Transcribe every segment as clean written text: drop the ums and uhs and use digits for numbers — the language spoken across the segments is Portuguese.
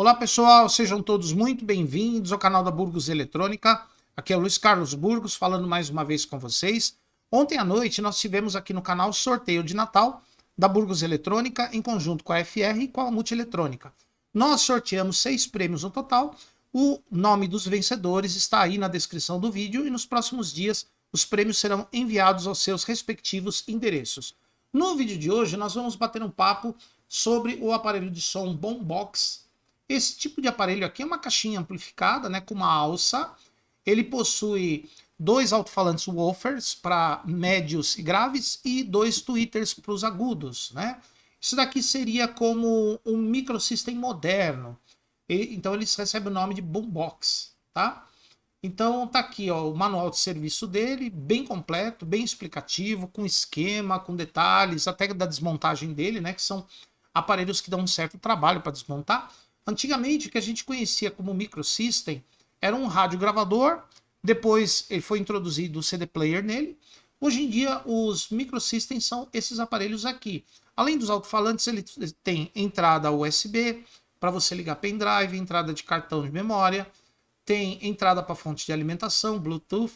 Olá pessoal, sejam todos muito bem-vindos ao canal da Burgos Eletrônica. Aqui é o Luiz Carlos Burgos falando mais uma vez com vocês. Ontem à noite nós tivemos aqui no canal sorteio de Natal da Burgos Eletrônica em conjunto com a FR e com a Multieletrônica. Nós sorteamos 6 prêmios no total. O nome dos vencedores está aí na descrição do vídeo e nos próximos dias os prêmios serão enviados aos seus respectivos endereços. No vídeo de hoje nós vamos bater um papo sobre o aparelho de som Boombox. Esse tipo de aparelho aqui é uma caixinha amplificada, né, com uma alça. Ele possui 2 alto-falantes woofers para médios e graves e 2 tweeters para os agudos, né? Isso daqui seria como um microsystem moderno. Então eles recebem o nome de Boombox, tá? Então tá aqui, ó, o manual de serviço dele, bem completo, bem explicativo, com esquema, com detalhes, até da desmontagem dele, né, que são aparelhos que dão um certo trabalho para desmontar. Antigamente, o que a gente conhecia como microsystem era um rádio gravador, depois ele foi introduzido o CD player nele. Hoje em dia, os microsystems são esses aparelhos aqui. Além dos alto-falantes, ele tem entrada USB para você ligar pendrive, entrada de cartão de memória, tem entrada para fonte de alimentação, Bluetooth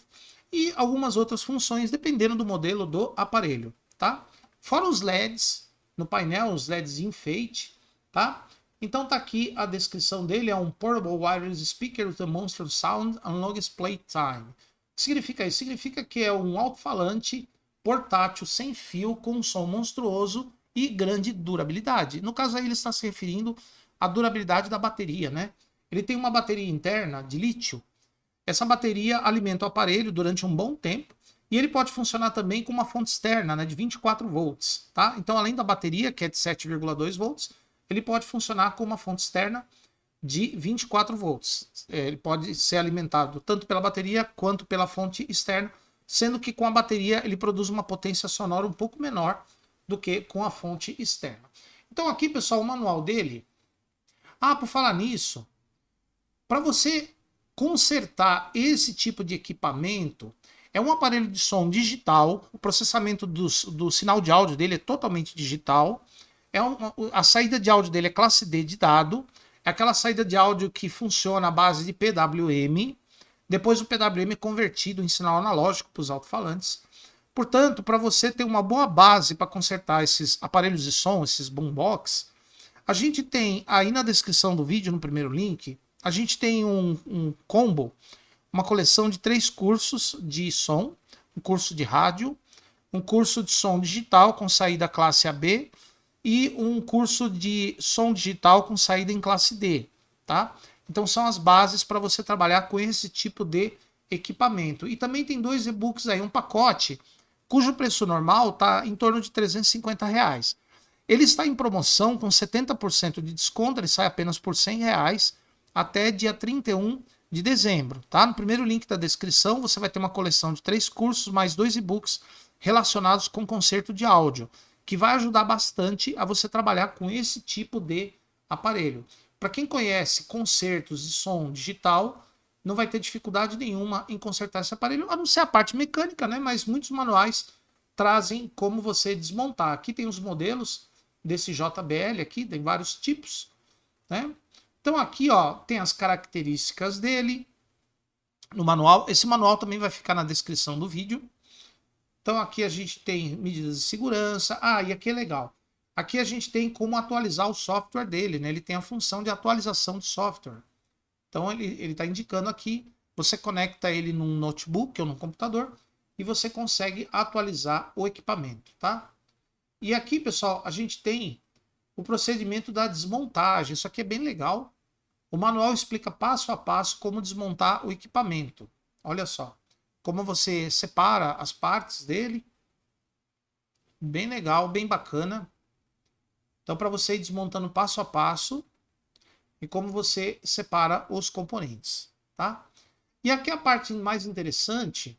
e algumas outras funções, dependendo do modelo do aparelho, tá? Fora os LEDs no painel, os LEDs de enfeite, tá? Então tá aqui a descrição dele, é um Portable Wireless Speaker with a Monster Sound and Longest Playtime. O que significa isso? Significa que é um alto-falante portátil sem fio com um som monstruoso e grande durabilidade. No caso aí ele está se referindo à durabilidade da bateria, né? Ele tem uma bateria interna de lítio. Essa bateria alimenta o aparelho durante um bom tempo e ele pode funcionar também com uma fonte externa, né, de 24 volts, tá? Então além da bateria, que é de 7,2 volts, ele pode funcionar com uma fonte externa de 24 volts. Ele pode ser alimentado tanto pela bateria quanto pela fonte externa, sendo que com a bateria ele produz uma potência sonora um pouco menor do que com a fonte externa. Então aqui, pessoal, o manual dele. Ah, por falar nisso, para você consertar esse tipo de equipamento, é um aparelho de som digital, o processamento do sinal de áudio dele é totalmente digital. A saída de áudio dele é classe D de dado, é aquela saída de áudio que funciona à base de PWM, depois o PWM é convertido em sinal analógico para os alto-falantes. Portanto, para você ter uma boa base para consertar esses aparelhos de som, esses boombox, a gente tem aí na descrição do vídeo, no primeiro link, a gente tem um combo, uma coleção de 3 cursos de som, um curso de rádio, um curso de som digital com saída classe AB, e um curso de som digital com saída em classe D, tá? Então são as bases para você trabalhar com esse tipo de equipamento. E também tem 2 e-books aí, um pacote, cujo preço normal está em torno de R$350. Ele está em promoção com 70% de desconto, ele sai apenas por R$100 até dia 31 de dezembro, tá? No primeiro link da descrição você vai ter uma coleção de 3 cursos mais 2 e-books relacionados com concerto de áudio, que vai ajudar bastante a você trabalhar com esse tipo de aparelho. Para quem conhece concertos de som digital, não vai ter dificuldade nenhuma em consertar esse aparelho, a não ser a parte mecânica, né? Mas muitos manuais trazem como você desmontar. Aqui tem os modelos desse JBL aqui, tem vários tipos, né? Então aqui, ó, tem as características dele no manual. Esse manual também vai ficar na descrição do vídeo. Então aqui a gente tem medidas de segurança. Ah, e aqui é legal. Aqui a gente tem como atualizar o software dele, né? Ele tem a função de atualização de software. Então ele está indicando aqui, você conecta ele num notebook ou num computador e você consegue atualizar o equipamento, tá? E aqui, pessoal, a gente tem o procedimento da desmontagem. Isso aqui é bem legal. O manual explica passo a passo como desmontar o equipamento. Olha só. Como você separa as partes dele. Bem legal, bem bacana. Então, para você ir desmontando passo a passo e como você separa os componentes, tá? E aqui a parte mais interessante,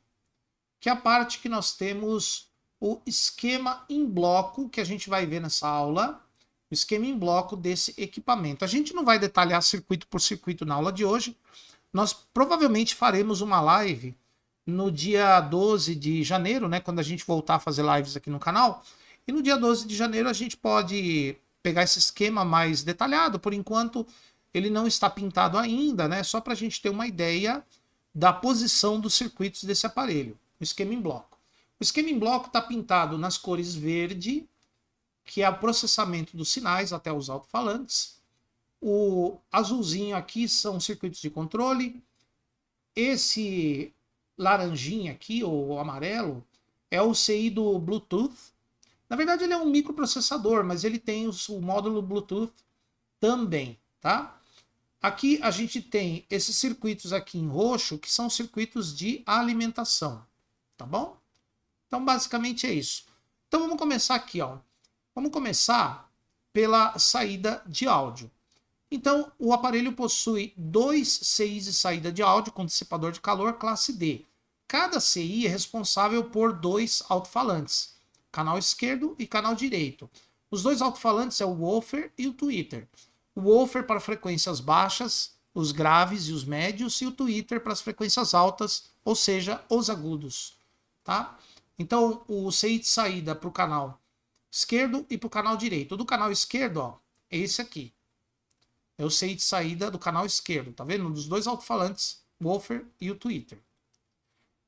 que é a parte que nós temos o esquema em bloco, que a gente vai ver nessa aula, o esquema em bloco desse equipamento. A gente não vai detalhar circuito por circuito na aula de hoje. Nós provavelmente faremos uma live no dia 12 de janeiro, né, quando a gente voltar a fazer lives aqui no canal. E no dia 12 de janeiro a gente pode pegar esse esquema mais detalhado. Por enquanto, ele não está pintado ainda, né? Só para a gente ter uma ideia da posição dos circuitos desse aparelho, o esquema em bloco. O esquema em bloco está pintado nas cores verde, que é o processamento dos sinais até os alto-falantes. O azulzinho aqui são circuitos de controle. Esse laranjinha aqui, ou amarelo, é o CI do Bluetooth. Na verdade, ele é um microprocessador, mas ele tem o módulo Bluetooth também, tá? Aqui a gente tem esses circuitos aqui em roxo, que são circuitos de alimentação, tá bom? Então, basicamente é isso. Então, vamos começar aqui, ó. Vamos começar pela saída de áudio. Então, o aparelho possui 2 CIs de saída de áudio com dissipador de calor classe D. Cada CI é responsável por 2 alto-falantes, canal esquerdo e canal direito. Os 2 alto-falantes é o woofer e o tweeter. O woofer para frequências baixas, os graves e os médios, e o tweeter para as frequências altas, ou seja, os agudos. Tá? Então, o CI de saída para o canal esquerdo e para o canal direito. O do canal esquerdo, ó, é esse aqui. É o CI de saída do canal esquerdo, tá vendo? Dos 2 alto-falantes, o woofer e o tweeter.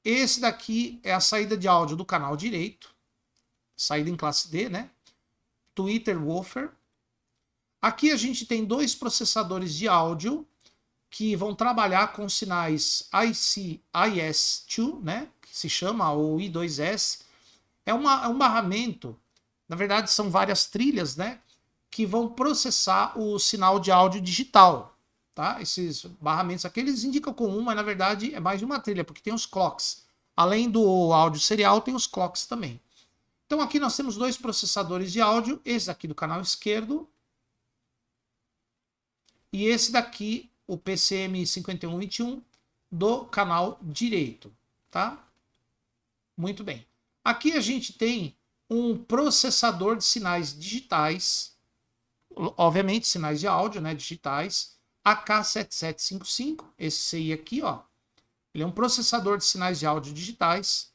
Esse daqui é a saída de áudio do canal direito, saída em classe D, né? Tweeter, woofer. Aqui a gente tem 2 processadores de áudio que vão trabalhar com sinais IC-IS2, né? Que se chama o I2S. É um barramento, na verdade são várias trilhas, né? Que vão processar o sinal de áudio digital, tá? Esses barramentos aqui, eles indicam com um, mas na verdade é mais de uma trilha, porque tem os clocks. Além do áudio serial, tem os clocks também. Então aqui nós temos 2 processadores de áudio, esse aqui do canal esquerdo e esse daqui, o PCM5121, do canal direito, tá? Muito bem. Aqui a gente tem um processador de sinais digitais, obviamente sinais de áudio, né, digitais, AK7755, esse CI aqui, ó, ele é um processador de sinais de áudio digitais.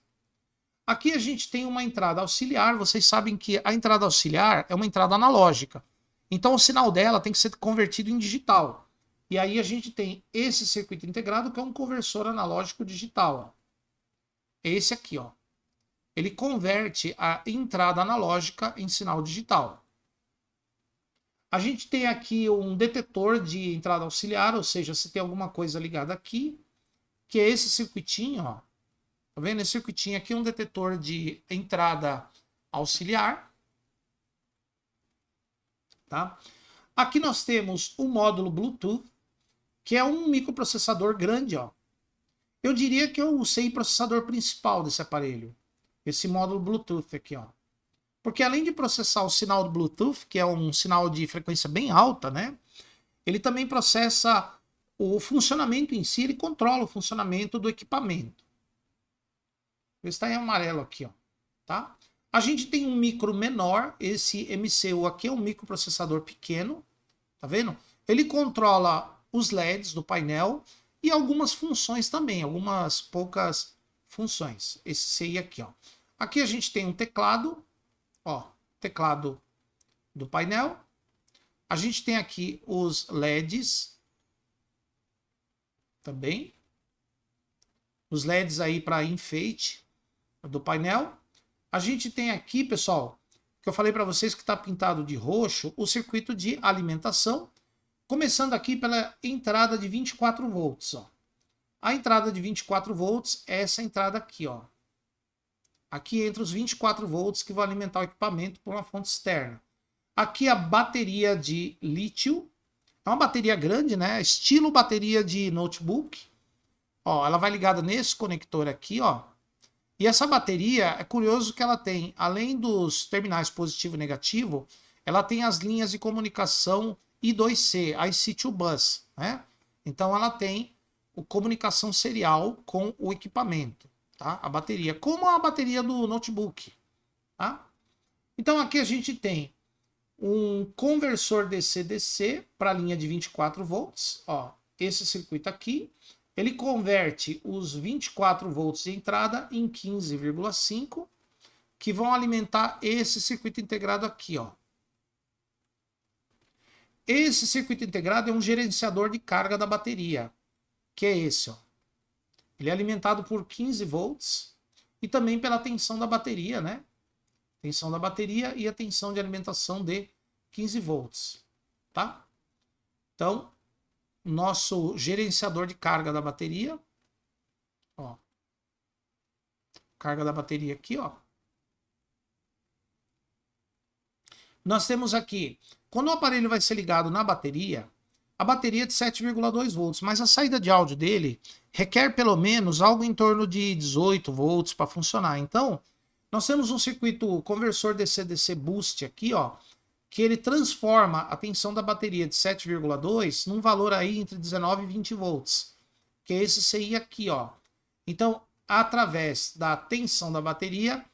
Aqui a gente tem uma entrada auxiliar, vocês sabem que a entrada auxiliar é uma entrada analógica, então o sinal dela tem que ser convertido em digital. E aí a gente tem esse circuito integrado que é um conversor analógico digital, ó. É esse aqui, ó. Ele converte a entrada analógica em sinal digital. A gente tem aqui um detetor de entrada auxiliar, ou seja, se tem alguma coisa ligada aqui, que é esse circuitinho, ó. Tá vendo? Esse circuitinho aqui é um detetor de entrada auxiliar. Tá? Aqui nós temos o módulo Bluetooth, que é um microprocessador grande, ó. Eu diria que eu usei o processador principal desse aparelho. Esse módulo Bluetooth aqui, ó. Porque além de processar o sinal do Bluetooth, que é um sinal de frequência bem alta, né? Ele também processa o funcionamento em si, ele controla o funcionamento do equipamento. Está em amarelo aqui, ó, tá? A gente tem um micro menor, esse MCU aqui é um microprocessador pequeno, tá vendo? Ele controla os LEDs do painel e algumas funções também, algumas poucas funções. Esse CI aqui, ó. Aqui a gente tem um teclado, ó, teclado do painel. A gente tem aqui os LEDs também. Os LEDs aí para enfeite do painel. A gente tem aqui, pessoal, que eu falei para vocês que está pintado de roxo, o circuito de alimentação, começando aqui pela entrada de 24 volts. Ó. A entrada de 24 volts é essa entrada aqui, ó. Aqui entra os 24 volts que vão alimentar o equipamento por uma fonte externa. Aqui a bateria de lítio, é uma bateria grande, né? Estilo bateria de notebook. Ó, ela vai ligada nesse conector aqui, ó. E essa bateria, é curioso que ela tem, além dos terminais positivo e negativo, ela tem as linhas de comunicação I2C, IC2 Bus, né? Então ela tem a comunicação serial com o equipamento, tá? A bateria, como a bateria do notebook, tá? Então aqui a gente tem um conversor DC-DC para a linha de 24 volts, ó, esse circuito aqui. Ele converte os 24 volts de entrada em 15,5, que vão alimentar esse circuito integrado aqui, ó. Esse circuito integrado é um gerenciador de carga da bateria, que é esse, ó. Ele é alimentado por 15 volts e também pela tensão da bateria, né? Tensão da bateria e a tensão de alimentação de 15 volts, tá? Então, nosso gerenciador de carga da bateria, ó. Carga da bateria aqui, ó. Nós temos aqui, quando o aparelho vai ser ligado na bateria, a bateria é de 7,2 volts, mas a saída de áudio dele requer pelo menos algo em torno de 18 volts para funcionar. Então, nós temos um circuito conversor DC-DC boost aqui, ó, que ele transforma a tensão da bateria de 7,2 num valor aí entre 19 e 20 volts, que é esse CI aqui, ó. Então, através da tensão da bateria,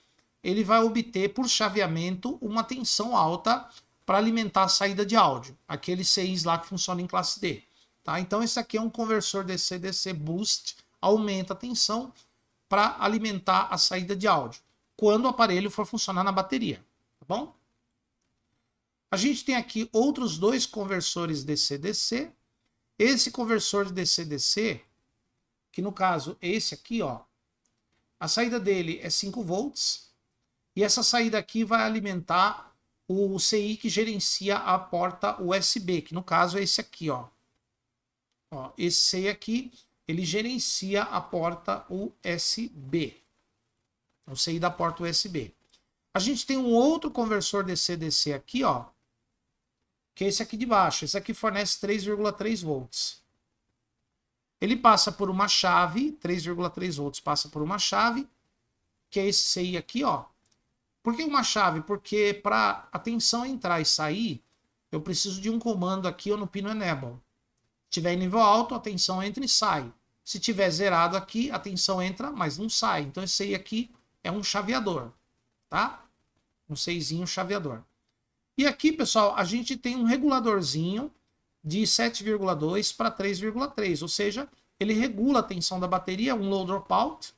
ele vai obter por chaveamento uma tensão alta para alimentar a saída de áudio, aqueles CIs lá que funcionam em classe D. Tá? Então esse aqui é um conversor DC-DC boost, aumenta a tensão para alimentar a saída de áudio, quando o aparelho for funcionar na bateria. Tá bom? A gente tem aqui outros dois conversores DC-DC. Esse conversor de DC-DC, que no caso é esse aqui, ó, a saída dele é 5 volts, e essa saída aqui vai alimentar o CI que gerencia a porta USB, que no caso é esse aqui, ó. Esse CI aqui, ele gerencia a porta USB. O CI da porta USB. A gente tem um outro conversor DC-DC aqui, ó, que é esse aqui de baixo. Esse aqui fornece 3,3 volts. Ele passa por uma chave, 3,3 volts passa por uma chave, que é esse CI aqui, ó. Por que uma chave? Porque para a tensão entrar e sair, eu preciso de um comando aqui no pino enable. Se tiver em nível alto, a tensão entra e sai. Se tiver zerado aqui, a tensão entra, mas não sai. Então esse aí aqui é um chaveador, tá? Um CIzinho chaveador. E aqui, pessoal, a gente tem um reguladorzinho de 7,2 para 3,3, ou seja, ele regula a tensão da bateria, um low dropout,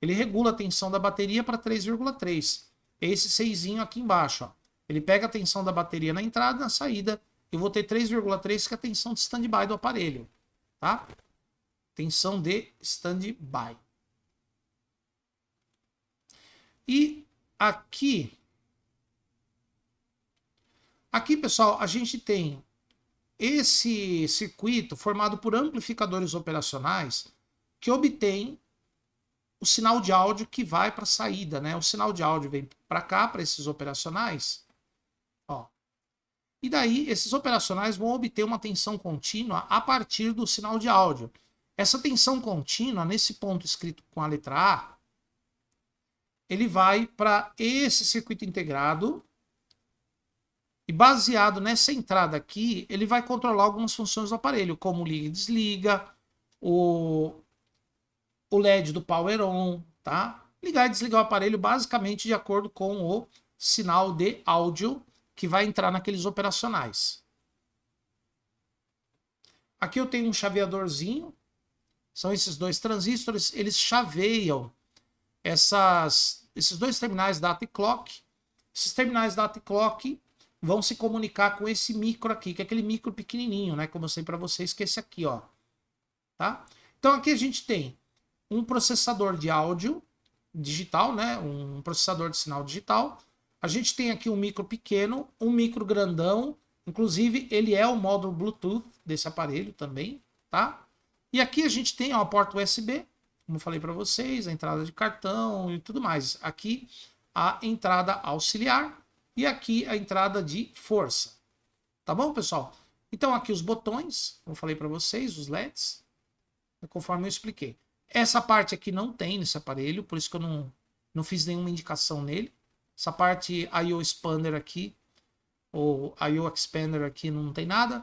ele regula a tensão da bateria para 3,3. Esse 6zinho aqui embaixo, ó. Ele pega a tensão da bateria na entrada e na saída. Eu vou ter 3,3, que é a tensão de standby do aparelho, tá? Tensão de standby. E aqui, pessoal, a gente tem esse circuito formado por amplificadores operacionais que obtêm o sinal de áudio que vai para a saída, né? O sinal de áudio vem para cá, para esses operacionais, ó. E daí, esses operacionais vão obter uma tensão contínua a partir do sinal de áudio. Essa tensão contínua, nesse ponto escrito com a letra A, ele vai para esse circuito integrado e, baseado nessa entrada aqui, ele vai controlar algumas funções do aparelho, como liga e desliga, o LED do Power On, tá? Ligar e desligar o aparelho basicamente de acordo com o sinal de áudio que vai entrar naqueles operacionais. Aqui eu tenho um chaveadorzinho, são esses dois transistores, eles chaveiam esses dois terminais data e clock. Esses terminais data e clock vão se comunicar com esse micro aqui, que é aquele micro pequenininho, né? Como eu sei para vocês, que é esse aqui, ó. Tá? Então aqui a gente tem um processador de áudio digital, né? Um processador de sinal digital. A gente tem aqui um micro pequeno, um micro grandão. Inclusive, ele é o módulo Bluetooth desse aparelho também, tá? E aqui a gente tem a porta USB, como eu falei para vocês, a entrada de cartão e tudo mais. Aqui a entrada auxiliar e aqui a entrada de força. Tá bom, pessoal? Então aqui os botões, como eu falei para vocês, os LEDs, conforme eu expliquei. Essa parte aqui não tem nesse aparelho, por isso que eu não fiz nenhuma indicação nele. Essa parte I/O Expander aqui, ou I/O Expander aqui não tem nada.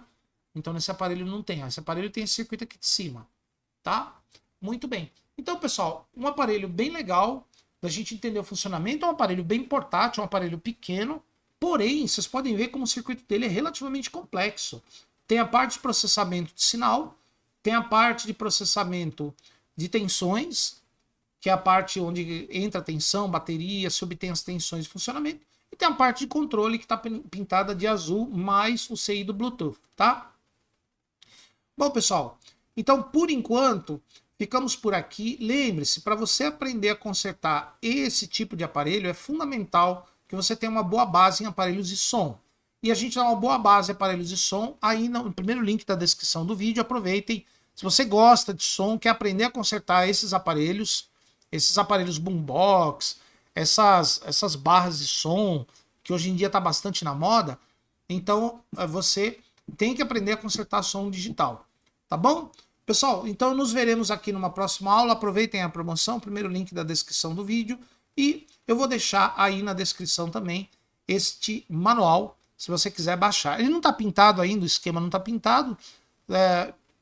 Então nesse aparelho não tem. Esse aparelho tem esse circuito aqui de cima, tá? Muito bem. Então, pessoal, um aparelho bem legal da gente entender o funcionamento. É um aparelho bem portátil, é um aparelho pequeno. Porém, vocês podem ver como o circuito dele é relativamente complexo. Tem a parte de processamento de sinal, tem a parte de processamento de tensões, que é a parte onde entra a tensão, bateria, se obtém as tensões de funcionamento. e tem a parte de controle que está pintada de azul, mais o CI do Bluetooth, tá? Bom, pessoal, então por enquanto ficamos por aqui. Lembre-se, para você aprender a consertar esse tipo de aparelho, é fundamental que você tenha uma boa base em aparelhos de som. E a gente dá uma boa base em aparelhos de som aí no primeiro link da descrição do vídeo. Aproveitem. Se você gosta de som, quer aprender a consertar esses aparelhos boombox, essas barras de som, que hoje em dia está bastante na moda, então você tem que aprender a consertar som digital, tá bom? Pessoal, então nos veremos aqui numa próxima aula. Aproveitem a promoção, primeiro link da descrição do vídeo, e eu vou deixar aí na descrição também este manual, se você quiser baixar. Ele não está pintado ainda, o esquema não está pintado,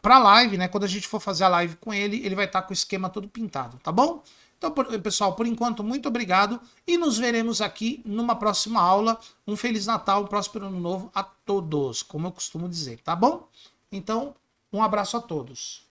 para live, né? Quando a gente for fazer a live com ele, ele vai estar com o esquema todo pintado, tá bom? Então, pessoal, por enquanto, muito obrigado e nos veremos aqui numa próxima aula. Um Feliz Natal, um próspero Ano Novo a todos, como eu costumo dizer, tá bom? Então, um abraço a todos.